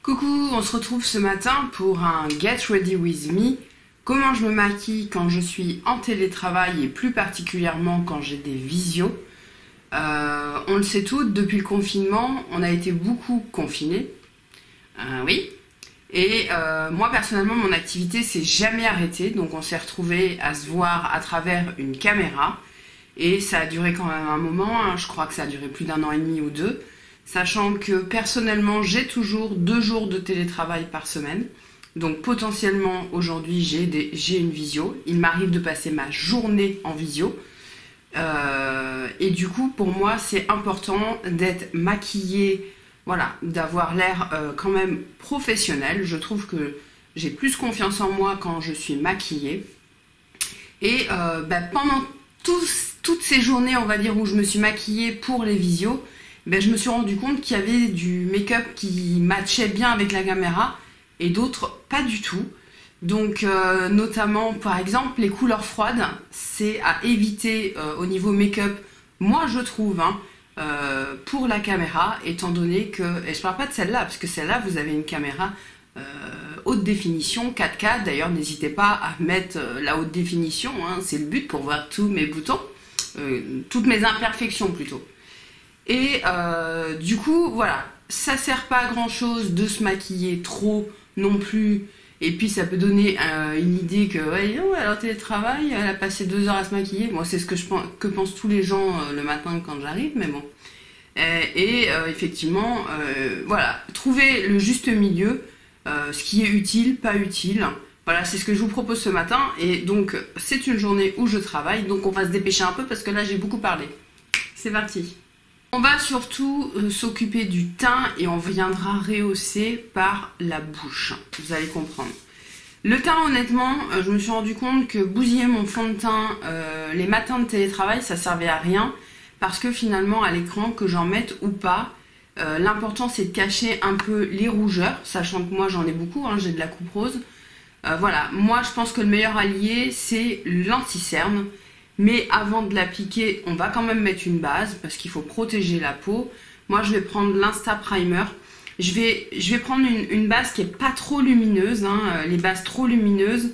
Coucou, on se retrouve ce matin pour un Get Ready With Me. Comment je me maquille quand je suis en télétravail et plus particulièrement quand j'ai des visios. On le sait tous, depuis le confinement, on a été beaucoup confinés. Oui. Et moi personnellement, mon activité s'est jamais arrêtée. Donc on s'est retrouvés à se voir à travers une caméra. Et ça a duré quand même un moment, hein. Je crois que ça a duré plus d'1 an et demi ou 2. Sachant que personnellement, j'ai toujours 2 jours de télétravail par semaine. Donc potentiellement, aujourd'hui, j'ai une visio. Il m'arrive de passer ma journée en visio. Et du coup, pour moi, c'est important d'être maquillée, voilà, d'avoir l'air quand même professionnel. Je trouve que j'ai plus confiance en moi quand je suis maquillée. Et pendant toutes ces journées, on va dire, où je me suis maquillée pour les visios, je me suis rendu compte qu'il y avait du make-up qui matchait bien avec la caméra et d'autres pas du tout. Donc notamment par exemple les couleurs froides, c'est à éviter au niveau make-up, moi je trouve, hein, pour la caméra, étant donné que, et je parle pas de celle-là, parce que celle-là vous avez une caméra haute définition, 4K, d'ailleurs n'hésitez pas à mettre la haute définition, hein, c'est le but pour voir tous mes boutons, toutes mes imperfections plutôt. Et du coup, voilà, ça sert pas à grand chose de se maquiller trop non plus. Et puis ça peut donner une idée que, ouais, elle est en télétravail, elle a passé 2 heures à se maquiller. Moi, c'est ce que pensent tous les gens le matin quand j'arrive, mais bon. Effectivement, voilà, trouver le juste milieu, ce qui est utile, pas utile. Voilà, c'est ce que je vous propose ce matin. Et donc, c'est une journée où je travaille, donc on va se dépêcher un peu parce que là, j'ai beaucoup parlé. C'est parti. On va surtout s'occuper du teint et on viendra rehausser par la bouche. Vous allez comprendre. Le teint, honnêtement, je me suis rendu compte que bousiller mon fond de teint les matins de télétravail, ça servait à rien. Parce que finalement, à l'écran, que j'en mette ou pas, l'important c'est de cacher un peu les rougeurs. Sachant que moi j'en ai beaucoup, hein, j'ai de la coupe rose. Voilà, moi je pense que le meilleur allié c'est l'anti-cerne. Mais avant de l'appliquer, on va quand même mettre une base parce qu'il faut protéger la peau. Moi, je vais prendre l'Insta Primer. Je vais prendre une base qui n'est pas trop lumineuse, hein. Les bases trop lumineuses,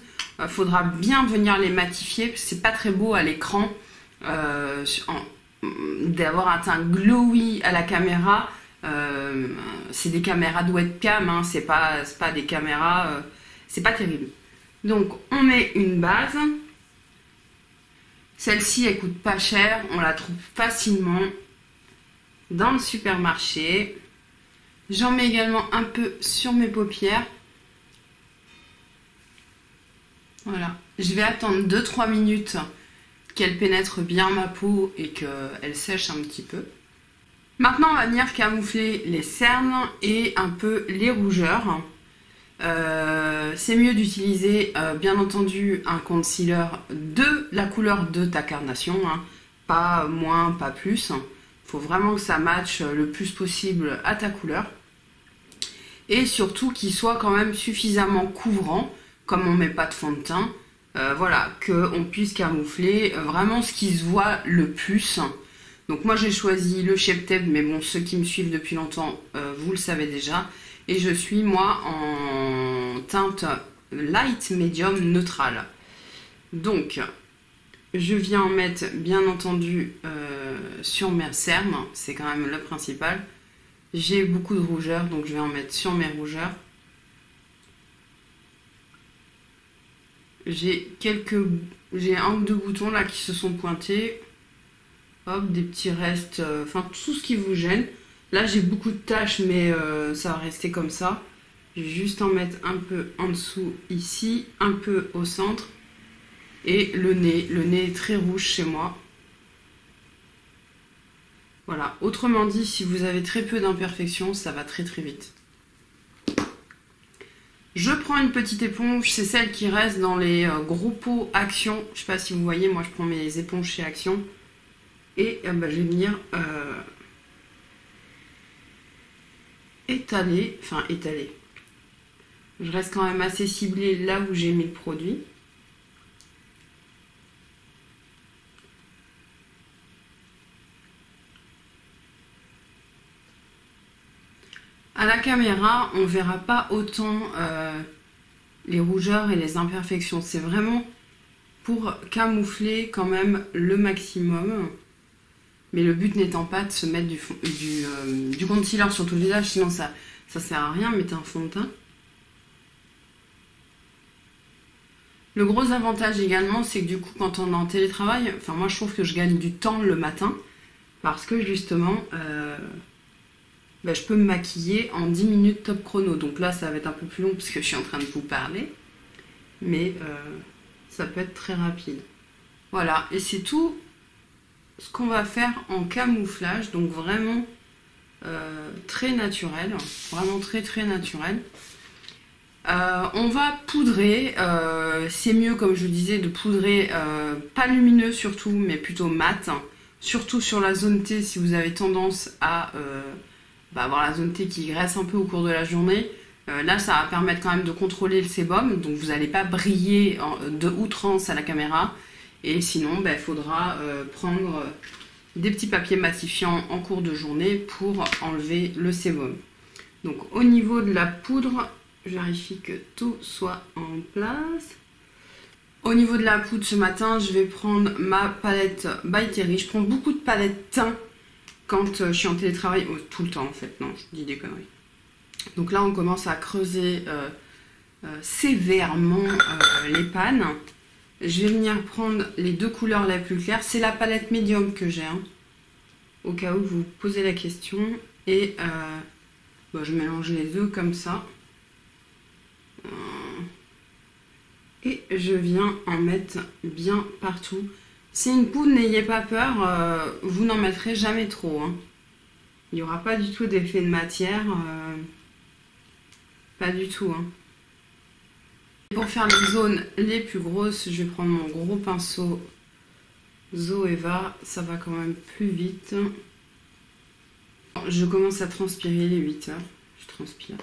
faudra bien venir les matifier parce que c'est pas très beau à l'écran d'avoir un teint glowy à la caméra. C'est des caméras de webcam, hein. C'est pas des caméras, c'est pas terrible. Donc, on met une base. Celle-ci, elle coûte pas cher, on la trouve facilement dans le supermarché. J'en mets également un peu sur mes paupières. Voilà, je vais attendre 2-3 minutes qu'elle pénètre bien ma peau et qu'elle sèche un petit peu. Maintenant, on va venir camoufler les cernes et un peu les rougeurs. C'est mieux d'utiliser bien entendu un concealer de la couleur de ta carnation, hein. Pas moins, pas plus. Il faut vraiment que ça matche le plus possible à ta couleur. Et surtout qu'il soit quand même suffisamment couvrant, comme on met pas de fond de teint. Voilà, qu'on puisse camoufler vraiment ce qui se voit le plus. Donc moi j'ai choisi le Shape Tape, mais bon, ceux qui me suivent depuis longtemps, vous le savez déjà. Et je suis moi en teinte light, medium, neutrale. Donc, je viens en mettre bien entendu sur mes cernes, c'est quand même le principal. J'ai beaucoup de rougeur, donc je vais en mettre sur mes rougeurs. J'ai 1 ou 2 boutons là qui se sont pointés. Hop, des petits restes, enfin tout ce qui vous gêne. Là, j'ai beaucoup de taches, mais ça va rester comme ça. Je vais juste en mettre un peu en dessous, ici, un peu au centre. Et le nez. Le nez est très rouge chez moi. Voilà. Autrement dit, si vous avez très peu d'imperfections, ça va très très vite. Je prends une petite éponge. C'est celle qui reste dans les gros pots Action. Je ne sais pas si vous voyez, moi je prends mes éponges chez Action. Et je vais venir... étaler. Je reste quand même assez ciblée là où j'ai mis le produit. À la caméra, on verra pas autant les rougeurs et les imperfections. C'est vraiment pour camoufler quand même le maximum. Mais le but n'étant pas de se mettre du concealer sur tout le visage, sinon ça sert à rien, mettez un fond de teint. Le gros avantage également, c'est que du coup, quand on est en télétravail, enfin moi je trouve que je gagne du temps le matin, parce que justement, je peux me maquiller en 10 minutes top chrono. Donc là, ça va être un peu plus long, puisque je suis en train de vous parler, mais ça peut être très rapide. Voilà, et c'est tout ce qu'on va faire en camouflage, donc vraiment très naturel, vraiment très très naturel. On va poudrer, c'est mieux comme je vous disais de poudrer pas lumineux surtout, mais plutôt mat, surtout sur la zone T si vous avez tendance à avoir la zone T qui graisse un peu au cours de la journée. Là ça va permettre quand même de contrôler le sébum, donc vous n'allez pas briller de outrance à la caméra, et sinon il faudra prendre des petits papiers matifiants en cours de journée pour enlever le sébum. Donc au niveau de la poudre, je vérifie que tout soit en place. Au niveau de la poudre ce matin, je vais prendre ma palette By Terry. Je prends beaucoup de palettes teint quand je suis en télétravail. Oh, tout le temps en fait, non, je dis des conneries. Donc là on commence à creuser sévèrement les pannes. Je vais venir prendre les deux couleurs les plus claires. C'est la palette médium que j'ai, hein, au cas où vous vous posez la question. Et je mélange les deux comme ça. Et je viens en mettre bien partout. C'est une poudre, n'ayez pas peur, vous n'en mettrez jamais trop, hein. Il n'y aura pas du tout d'effet de matière, pas du tout, hein. Pour faire les zones les plus grosses, je vais prendre mon gros pinceau Zoeva, ça va quand même plus vite. Je commence à transpirer les 8 heures, je transpire.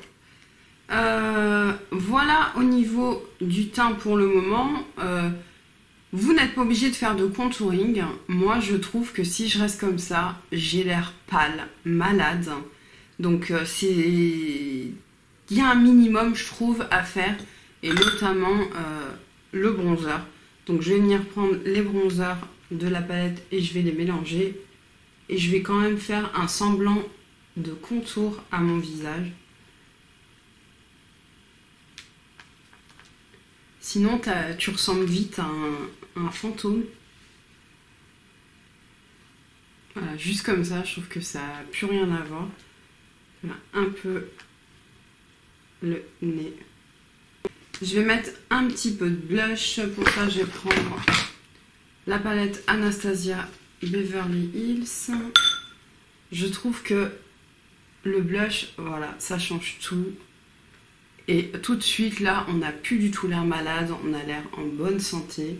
Voilà au niveau du teint pour le moment. Vous n'êtes pas obligé de faire de contouring. Moi je trouve que si je reste comme ça, j'ai l'air pâle, malade. Donc il y a un minimum je trouve à faire, et notamment le bronzer. Donc je vais venir prendre les bronzers de la palette et je vais les mélanger. Et je vais quand même faire un semblant de contour à mon visage. Sinon, tu ressembles vite à un fantôme. Voilà, juste comme ça, je trouve que ça n'a plus rien à voir. Voilà, un peu le nez. Je vais mettre un petit peu de blush. Pour ça, je vais prendre la palette Anastasia Beverly Hills. Je trouve que le blush, voilà, ça change tout. Et tout de suite, là, on n'a plus du tout l'air malade, on a l'air en bonne santé.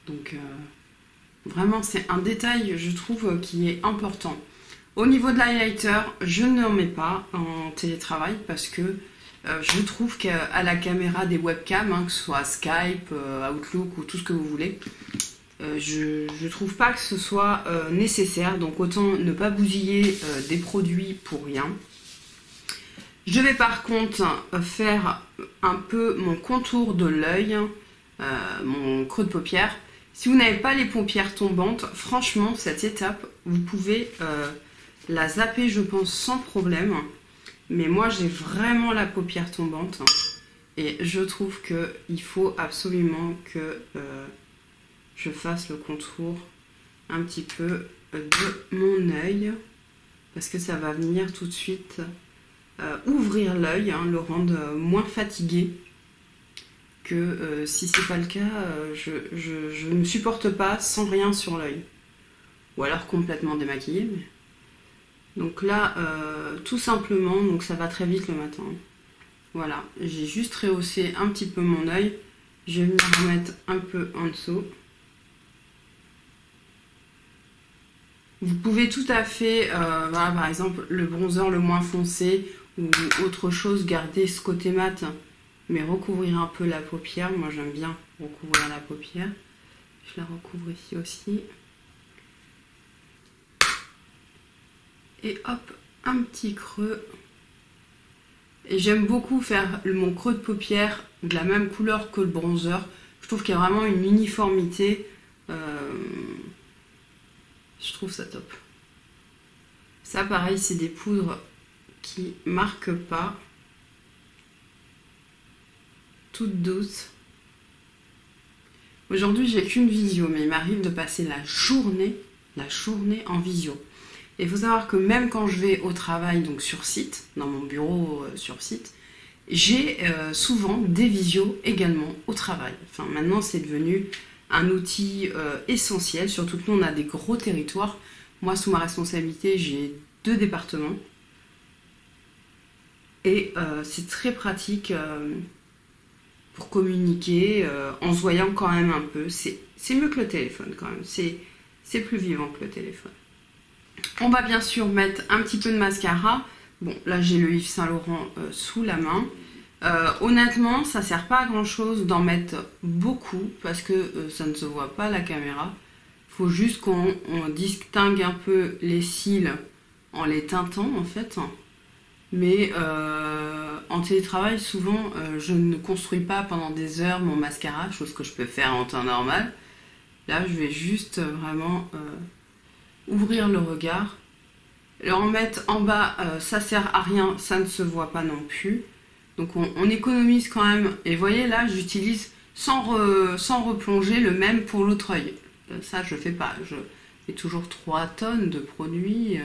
Donc, vraiment, c'est un détail, je trouve, qui est important. Au niveau de l'highlighter, je n'en mets pas en télétravail parce que je trouve qu'à la caméra des webcams, hein, que ce soit Skype, Outlook ou tout ce que vous voulez, je trouve pas que ce soit nécessaire. Donc, autant ne pas bousiller des produits pour rien. Je vais par contre faire un peu mon contour de l'œil, mon creux de paupière. Si vous n'avez pas les paupières tombantes, franchement, cette étape, vous pouvez la zapper, je pense, sans problème. Mais moi, j'ai vraiment la paupière tombante. Et je trouve qu'il faut absolument que je fasse le contour un petit peu de mon œil. Parce que ça va venir tout de suite... ouvrir l'œil, hein, le rendre moins fatigué que si c'est pas le cas, je ne supporte pas sans rien sur l'œil, ou alors complètement démaquillé. Mais... donc là, tout simplement, donc ça va très vite le matin. Voilà, j'ai juste rehaussé un petit peu mon œil. Je vais venir remettre un peu en dessous. Vous pouvez tout à fait, voilà, par exemple, le bronzer le moins foncé ou autre chose, garder ce côté mat, mais recouvrir un peu la paupière. Moi, j'aime bien recouvrir la paupière. Je la recouvre ici aussi. Et hop, un petit creux Et j'aime beaucoup faire mon creux de paupière de la même couleur que le bronzer. Je trouve qu'il y a vraiment une uniformité. Je trouve ça top. Ça pareil, c'est des poudres qui marquent pas. Toutes douces. Aujourd'hui, j'ai qu'une visio, mais il m'arrive de passer la journée en visio. Et il faut savoir que même quand je vais au travail, donc sur site, dans mon bureau sur site, j'ai souvent des visios également au travail. Enfin, maintenant, c'est devenu un outil essentiel, surtout que nous, on a des gros territoires. Moi, sous ma responsabilité, j'ai 2 départements. Et c'est très pratique pour communiquer en se voyant quand même un peu. C'est mieux que le téléphone quand même. C'est plus vivant que le téléphone. On va bien sûr mettre un petit peu de mascara. Bon, là j'ai le Yves Saint Laurent sous la main. Honnêtement, ça sert pas à grand chose d'en mettre beaucoup parce que ça ne se voit pas à la caméra. Il faut juste qu'on distingue un peu les cils en les teintant en fait. Mais en télétravail, souvent, je ne construis pas pendant des heures mon mascara, chose que je peux faire en temps normal. Là, je vais juste vraiment ouvrir le regard. En mettre en bas, ça sert à rien, ça ne se voit pas non plus. Donc on économise quand même. Et vous voyez là, j'utilise sans replonger le même pour l'autre œil. Ça, je fais pas. J'ai toujours 3 tonnes de produits.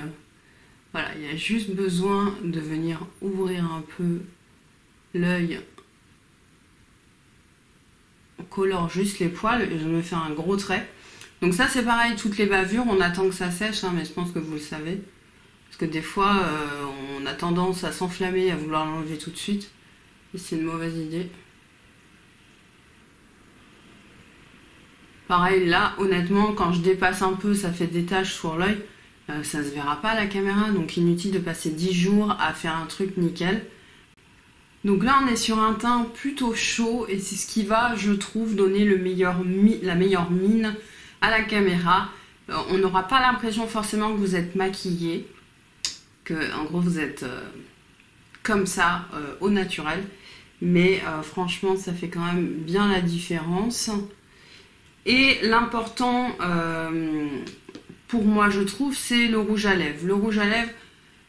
Voilà, il y a juste besoin de venir ouvrir un peu l'œil. On colore juste les poils et je me fais un gros trait. Donc ça c'est pareil, toutes les bavures, on attend que ça sèche, hein, mais je pense que vous le savez. Parce que des fois, on a tendance à s'enflammer, à vouloir l'enlever tout de suite. Et c'est une mauvaise idée. Pareil, là, honnêtement, quand je dépasse un peu, ça fait des taches sur l'œil. Ça se verra pas à la caméra, donc inutile de passer 10 jours à faire un truc nickel. Donc là on est sur un teint plutôt chaud et c'est ce qui va, je trouve, donner la meilleure mine à la caméra. On n'aura pas l'impression forcément que vous êtes maquillé, que en gros vous êtes comme ça au naturel, mais franchement ça fait quand même bien la différence. Et l'important pour moi je trouve c'est le rouge à lèvres. Le rouge à lèvres,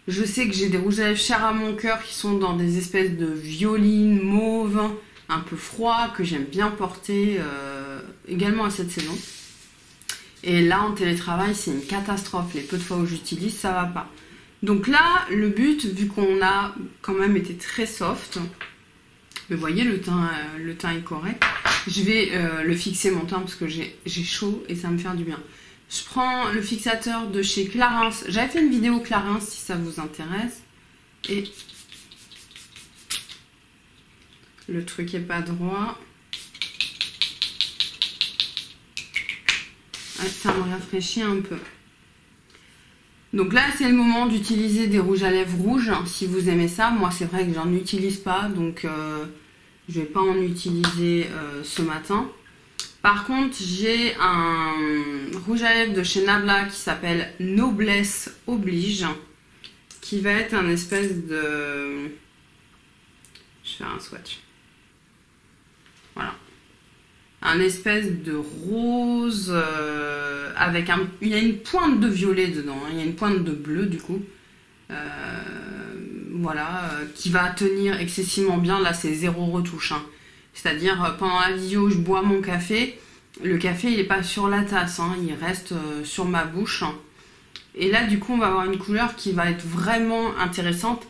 je sais que j'ai des rouges à lèvres chers à mon cœur qui sont dans des espèces de violine mauve, un peu froid, que j'aime bien porter également à cette saison. Et là en télétravail c'est une catastrophe, les peu de fois où j'utilise ça va pas. Donc là le but, vu qu'on a quand même été très soft, vous voyez le teint est correct, je vais le fixer mon teint parce que j'ai chaud et ça me fait du bien. Je prends le fixateur de chez Clarins. J'avais fait une vidéo Clarins si ça vous intéresse. Et le truc est pas droit. Ouais, ça me rafraîchit un peu. Donc là, c'est le moment d'utiliser des rouges à lèvres rouges. Si vous aimez ça, moi c'est vrai que j'en utilise pas. Donc je vais pas en utiliser ce matin. Par contre, j'ai un rouge à lèvres de chez Nabla qui s'appelle Noblesse Oblige, qui va être un espèce de... Je vais faire un swatch. Voilà. Un espèce de rose avec un... Il y a une pointe de violet dedans, hein. Il y a une pointe de bleu du coup. Voilà, qui va tenir excessivement bien. Là, c'est zéro retouche, hein. C'est-à-dire, pendant la vidéo, je bois mon café. Le café, il n'est pas sur la tasse, hein, il reste sur ma bouche. Et là, du coup, on va avoir une couleur qui va être vraiment intéressante,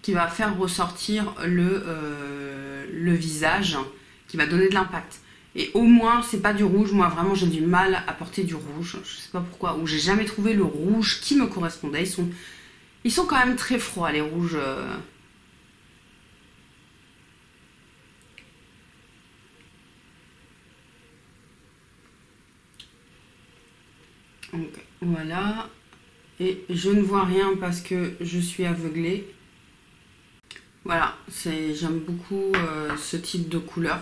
qui va faire ressortir le visage, qui va donner de l'impact. Et au moins, c'est pas du rouge. Moi, vraiment, j'ai du mal à porter du rouge. Je sais pas pourquoi. Ou j'ai jamais trouvé le rouge qui me correspondait. Ils sont quand même très froids, les rouges... Donc voilà, et je ne vois rien parce que je suis aveuglée. Voilà, j'aime beaucoup ce type de couleur.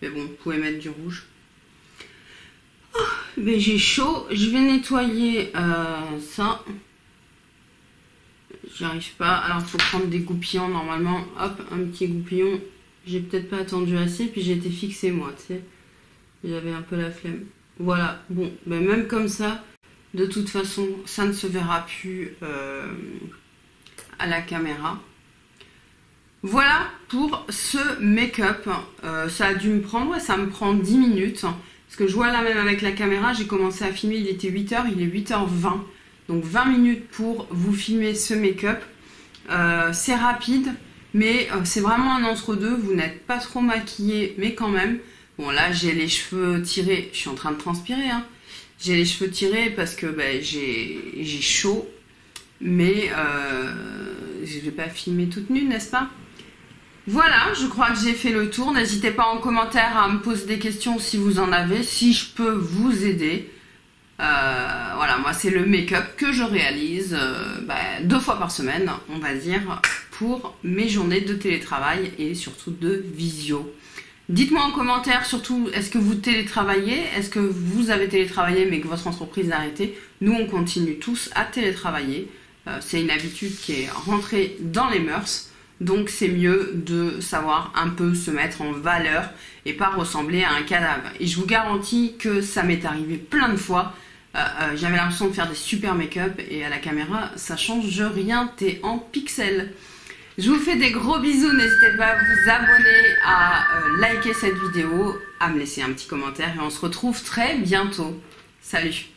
Mais bon, vous pouvez mettre du rouge. Oh, mais j'ai chaud, je vais nettoyer ça. j'y arrive pas. Alors il faut prendre des goupillons normalement. Hop, un petit goupillon. J'ai peut-être pas attendu assez, puis j'ai été fixée moi, tu sais. J'avais un peu la flemme. Voilà, bon, ben même comme ça, de toute façon, ça ne se verra plus à la caméra. Voilà pour ce make-up. Ça a dû me prendre, ouais, ça me prend 10 minutes. Parce que je vois là même avec la caméra, j'ai commencé à filmer, il était 8h, il est 8h20. Donc 20 minutes pour vous filmer ce make-up. C'est rapide, mais c'est vraiment un entre-deux. Vous n'êtes pas trop maquillé, mais quand même. Bon là j'ai les cheveux tirés, je suis en train de transpirer. Hein. J'ai les cheveux tirés parce que ben, j'ai chaud. Mais je ne vais pas filmer toute nue, n'est-ce pas? Voilà, je crois que j'ai fait le tour. N'hésitez pas en commentaire à me poser des questions si vous en avez, si je peux vous aider. Voilà, moi c'est le make-up que je réalise 2 fois par semaine, on va dire, pour mes journées de télétravail et surtout de visio. Dites-moi en commentaire surtout, est-ce que vous télétravaillez? Est-ce que vous avez télétravaillé mais que votre entreprise a arrêté? Nous on continue tous à télétravailler. C'est une habitude qui est rentrée dans les mœurs. Donc c'est mieux de savoir un peu se mettre en valeur et pas ressembler à un cadavre. Et je vous garantis que ça m'est arrivé plein de fois. J'avais l'impression de faire des super make-up et à la caméra ça change rien, t'es en pixels. Je vous fais des gros bisous, n'hésitez pas à vous abonner, à liker cette vidéo, à me laisser un petit commentaire et on se retrouve très bientôt. Salut!